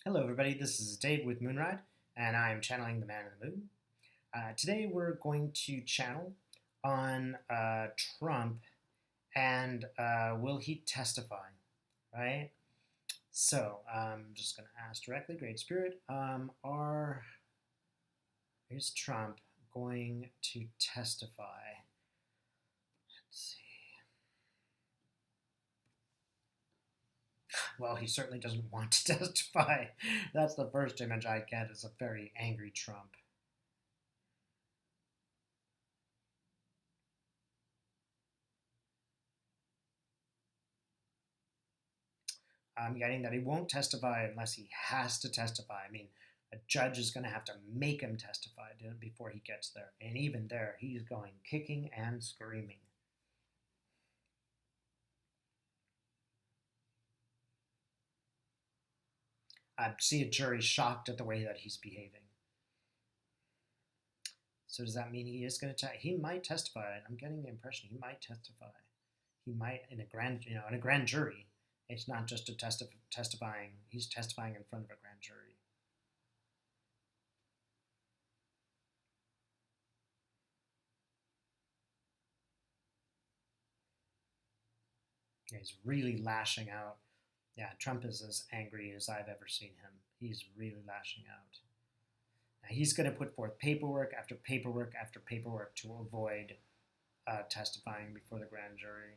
Hello, everybody. This is Dave with Moonride, and I am channeling the Man in the Moon. Today, we're going to channel on Trump and will he testify, right? So, I'm just going to ask directly, Great Spirit, is Trump going to testify? Let's see. Well, he certainly doesn't want to testify. That's the first image I get is a very angry Trump. I'm getting that he won't testify unless he has to testify. I mean, a judge is going to have to make him testify before he gets there. And even there, he's going kicking and screaming. I see a jury shocked at the way that he's behaving. So does that mean he is going to? He might testify. I'm getting the impression he might testify. He might in a grand jury. It's not just testifying. He's testifying in front of a grand jury. Yeah, he's really lashing out. Yeah, Trump is as angry as I've ever seen him. He's really lashing out. Now, he's going to put forth paperwork after paperwork after paperwork to avoid testifying before the grand jury.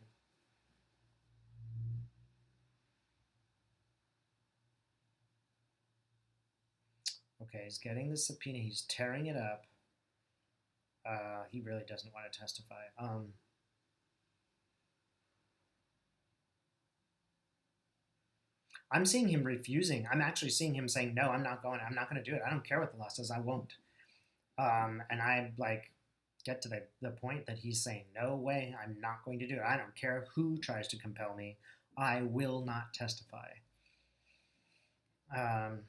Okay, he's getting the subpoena. He's tearing it up. He really doesn't want to testify. I'm seeing him refusing. I'm actually seeing him saying, "No, I'm not going. I'm not going to do it. I don't care what the law says. I won't." And I like get to the point that he's saying, "No way. I'm not going to do it. I don't care who tries to compel me. I will not testify." Um,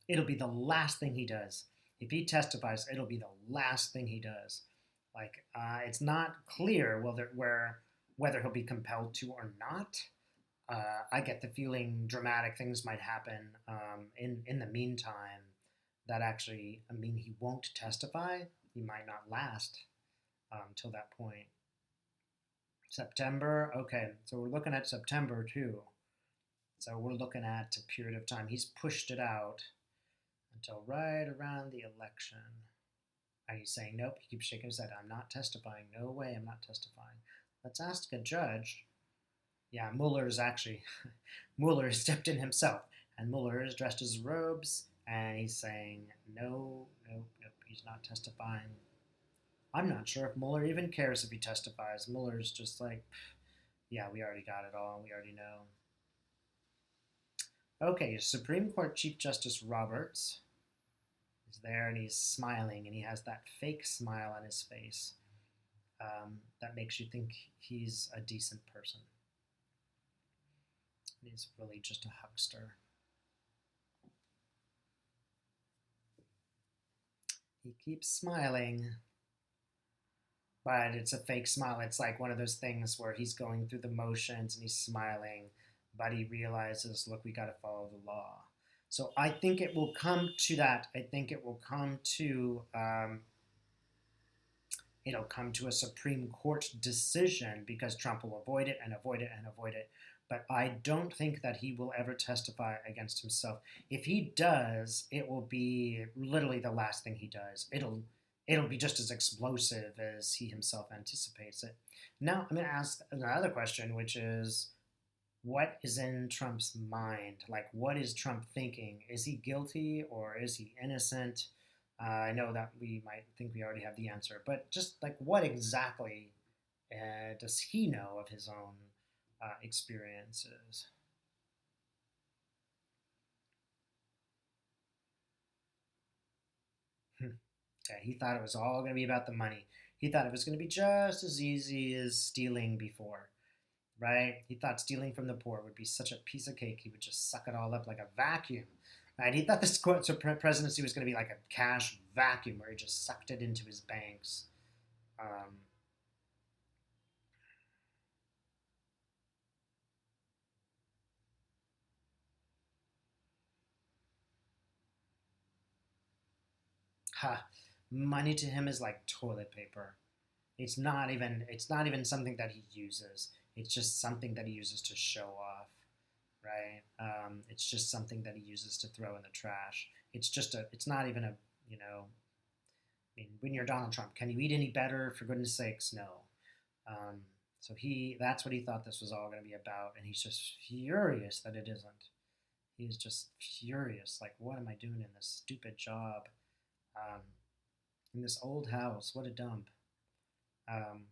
it'll be the last thing he does. If he testifies, it'll be the last thing he does. Like it's not clear whether he'll be compelled to or not. I get the feeling dramatic things might happen in the meantime that actually I mean he won't testify. He might not last till that point. September, okay, so we're looking at September too. So we're looking at a period of time. He's pushed it out until right around the election. And he's saying, nope, he keeps shaking his head. I'm not testifying. No way, I'm not testifying. Let's ask a judge. Yeah, Mueller is actually, Mueller has stepped in himself. And Mueller is dressed as robes, and he's saying, no, nope, nope, he's not testifying. I'm not sure if Mueller even cares if he testifies. Mueller's just like, yeah, we already got it all. We already know. Okay, Supreme Court Chief Justice Roberts is there and he's smiling and he has that fake smile on his face that makes you think he's a decent person. And he's really just a huckster. He keeps smiling, but it's a fake smile. It's like one of those things where he's going through the motions and he's smiling, but he realizes, look, we got to follow the law. So I think it will come to that. I think it will come to it'll come to a Supreme Court decision because Trump will avoid it and avoid it and avoid it. But I don't think that he will ever testify against himself. If he does, it will be literally the last thing he does. It'll be just as explosive as he himself anticipates it. Now I'm going to ask another question, which is, what is in Trump's mind? Like, what is Trump thinking? Is he guilty or is he innocent? I know that we might think we already have the answer, but just like what exactly does he know of his own experiences? Okay, he thought it was all going to be about the money. He thought it was going to be just as easy as stealing before, right? He thought stealing from the poor would be such a piece of cake. He would just suck it all up like a vacuum, right? He thought this presidency was going to be like a cash vacuum where he just sucked it into his banks. Um, money to him is like toilet paper. It's not even something that he uses. It's just something that he uses to show off, right? It's just something that he uses to throw in the trash. It's not even a, you know, I mean, when you're Donald Trump, can you eat any better? For goodness sakes, no. Um, that's what he thought this was all going to be about, and he's just furious that it isn't. He's just furious. Like, what am I doing in this stupid job? Um, in this old house? What a dump. Um,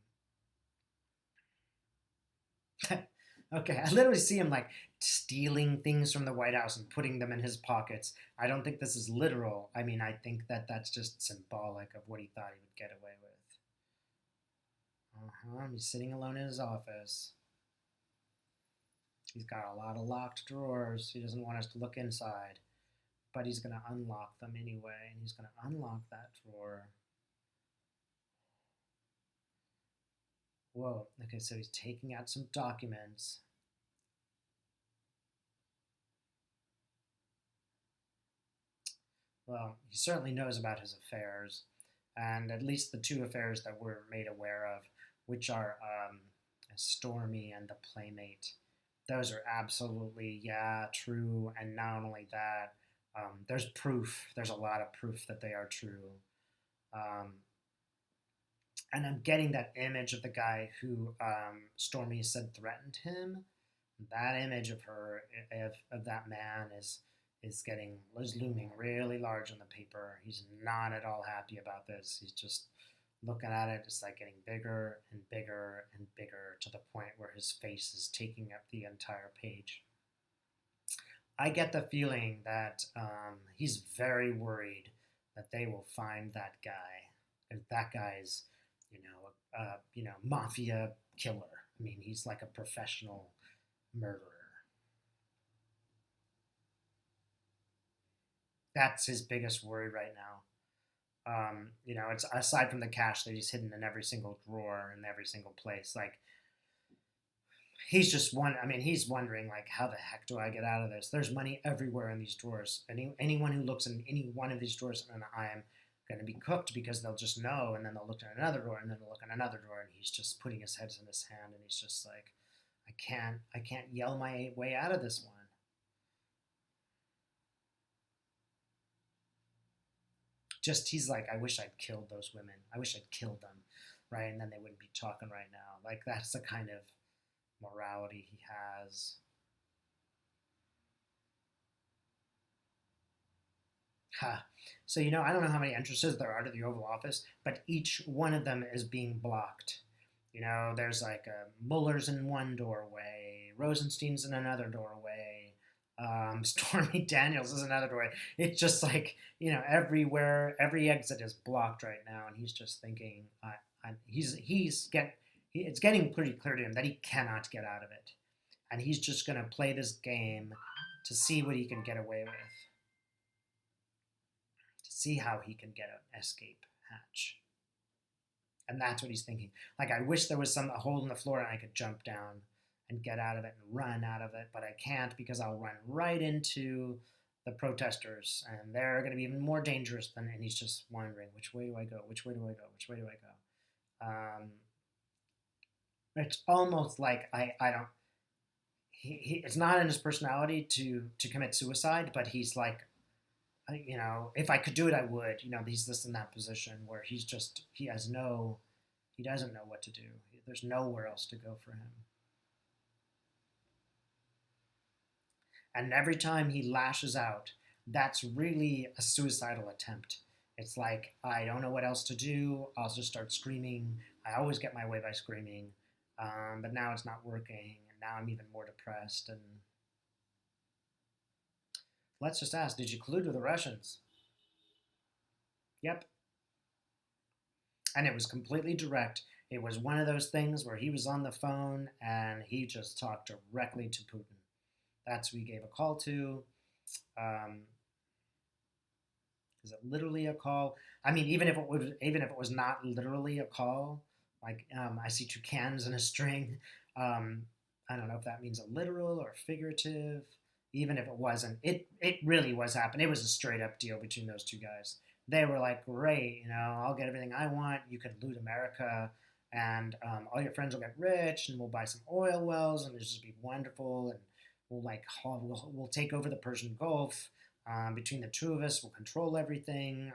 okay, I literally see him like stealing things from the White House and putting them in his pockets. I don't think this is literal. I mean, I think that that's just symbolic of what he thought he would get away with. He's sitting alone in his office. He's got a lot of locked drawers. He doesn't want us to look inside, but he's going to unlock them anyway, and he's going to unlock that drawer. Whoa, okay, so he's taking out some documents. Well, he certainly knows about his affairs, and at least the two affairs that we're made aware of, which are Stormy and the Playmate. Those are absolutely, yeah, true, and not only that, there's proof. There's a lot of proof that they are true. Um, and I'm getting that image of the guy who Stormy said threatened him. That image of her, of that man, is looming really large on the paper. He's not at all happy about this. He's just looking at it. It's like getting bigger and bigger and bigger to the point where his face is taking up the entire page. I get the feeling that he's very worried that they will find that guy. That guy's, mafia killer. I mean, he's like a professional murderer. That's his biggest worry right now. It's aside from the cash that he's hidden in every single drawer and every single place. Like he's just one. I mean, he's wondering like, how the heck do I get out of this? There's money everywhere in these drawers. Anyone who looks in any one of these drawers, and I am going to be cooked because they'll just know, and then they'll look in another drawer, and then they'll look in another drawer, and he's just putting his head in his hand, and he's just like, I can't yell my way out of this one. Just he's like, I wish I'd killed those women. I wish I'd killed them, right? And then they wouldn't be talking right now. Like that's the kind of morality he has. Huh. So I don't know how many entrances there are to the Oval Office, but each one of them is being blocked. There's like Mueller's in one doorway, Rosenstein's in another doorway, Stormy Daniels is another doorway. It's just like everywhere, every exit is blocked right now, and he's just thinking, it's getting pretty clear to him that he cannot get out of it, and he's just gonna play this game to see what he can get away with, to see how he can get an escape hatch. And that's what he's thinking. Like, I wish there was a hole in the floor and I could jump down and get out of it and run out of it, but I can't because I'll run right into the protesters and they're going to be even more dangerous than, and he's just wondering, which way do I go? Which way do I go? Which way do I go? It's almost like I don't, it's not in his personality to commit suicide, but he's like, if I could do it, I would. He's just in that position where he doesn't know what to do. There's nowhere else to go for him. And every time he lashes out, that's really a suicidal attempt. It's like, I don't know what else to do. I'll just start screaming. I always get my way by screaming. But now it's not working. And now I'm even more depressed. And let's just ask, did you collude with the Russians? Yep. And it was completely direct. It was one of those things where he was on the phone and he just talked directly to Putin. That's who he gave a call to. Is it literally a call? I mean, even if it was not literally a call, like I see two cans in a string. I don't know if that means a literal or figurative. Even if it wasn't, it really was happening. It was a straight up deal between those two guys. they were like, great, I'll get everything I want. You can loot America, and all your friends will get rich, and we'll buy some oil wells, and it'll just be wonderful. And we'll take over the Persian Gulf. Between the two of us, we'll control everything.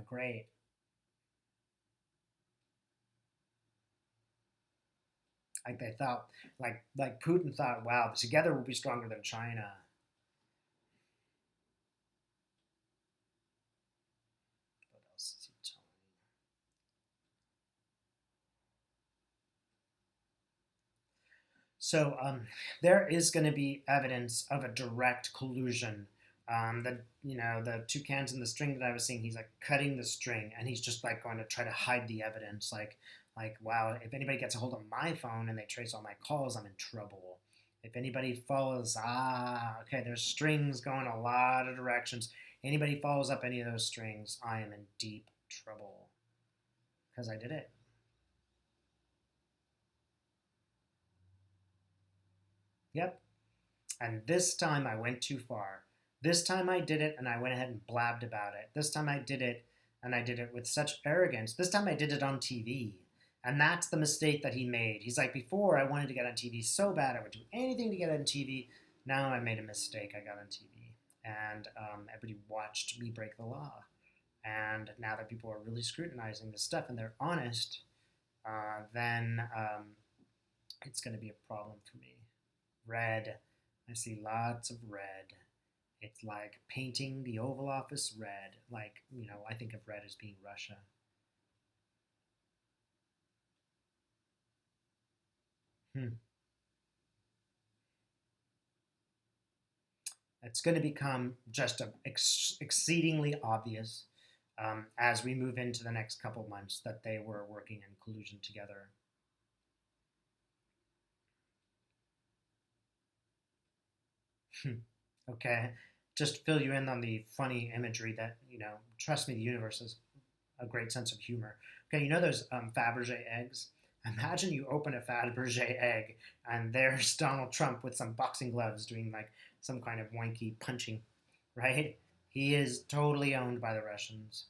Great. Like they thought, like Putin thought, wow, together we'll be stronger than China. What else is he telling me? So there is going to be evidence of a direct collusion. The toucans in the string that I was seeing, he's like cutting the string, and he's just like going to try to hide the evidence. Like wow, if anybody gets a hold of my phone and they trace all my calls, I'm in trouble. If anybody follows, okay, there's strings going a lot of directions. Anybody follows up any of those strings, I am in deep trouble because I did it. Yep. And this time I went too far. This time I did it and I went ahead and blabbed about it. This time I did it and I did it with such arrogance. This time I did it on TV. And that's the mistake that he made. He's like, before I wanted to get on TV so bad, I would do anything to get on TV. Now I made a mistake. I got on TV. And everybody watched me break the law. And now that people are really scrutinizing this stuff and they're honest, then it's going to be a problem for me. Red. I see lots of red. It's like painting the Oval Office red. Like, I think of red as being Russia. Hmm. It's going to become just exceedingly obvious as we move into the next couple of months that they were working in collusion together. Okay, just fill you in on the funny imagery that, trust me, the universe has a great sense of humor. Okay, those Fabergé eggs? Imagine you open a Fabergé egg and there's Donald Trump with some boxing gloves doing like some kind of wanky punching, right? He is totally owned by the Russians.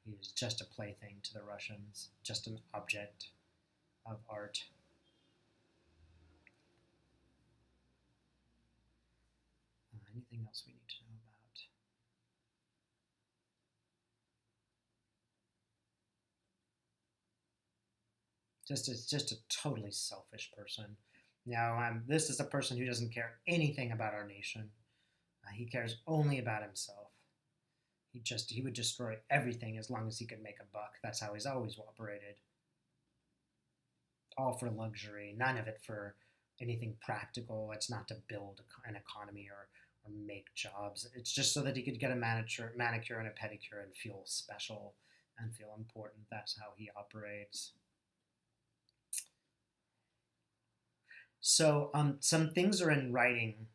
He is just a plaything to the Russians, just an object of art. Anything else we need to know about? Just a totally selfish person. Now, this is a person who doesn't care anything about our nation. He cares only about himself. He would destroy everything as long as he could make a buck. That's how he's always operated. All for luxury, none of it for anything practical. It's not to build an economy or make jobs. It's just so that he could get a manicure and a pedicure and feel special and feel important. That's how he operates. So some things are in writing.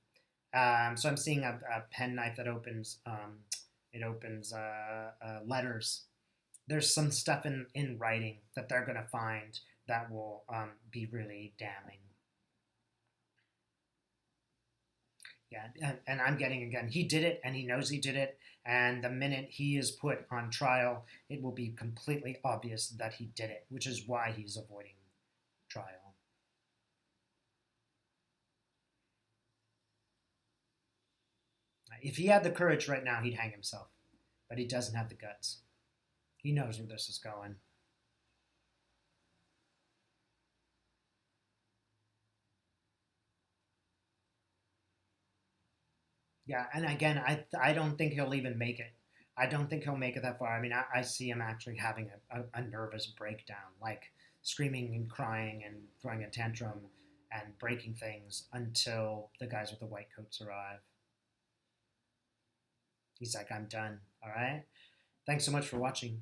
So I'm seeing a penknife that opens. It opens letters. There's some stuff in writing that they're going to find that will be really damning. Yeah, and I'm getting again, he did it and he knows he did it. And the minute he is put on trial, it will be completely obvious that he did it, which is why he's avoiding trial. If he had the courage right now, he'd hang himself. But he doesn't have the guts. He knows where this is going. Yeah, and again, I don't think he'll even make it. I don't think he'll make it that far. I mean, I see him actually having a nervous breakdown, like screaming and crying and throwing a tantrum and breaking things until the guys with the white coats arrive. He's like, I'm done. All right. Thanks so much for watching.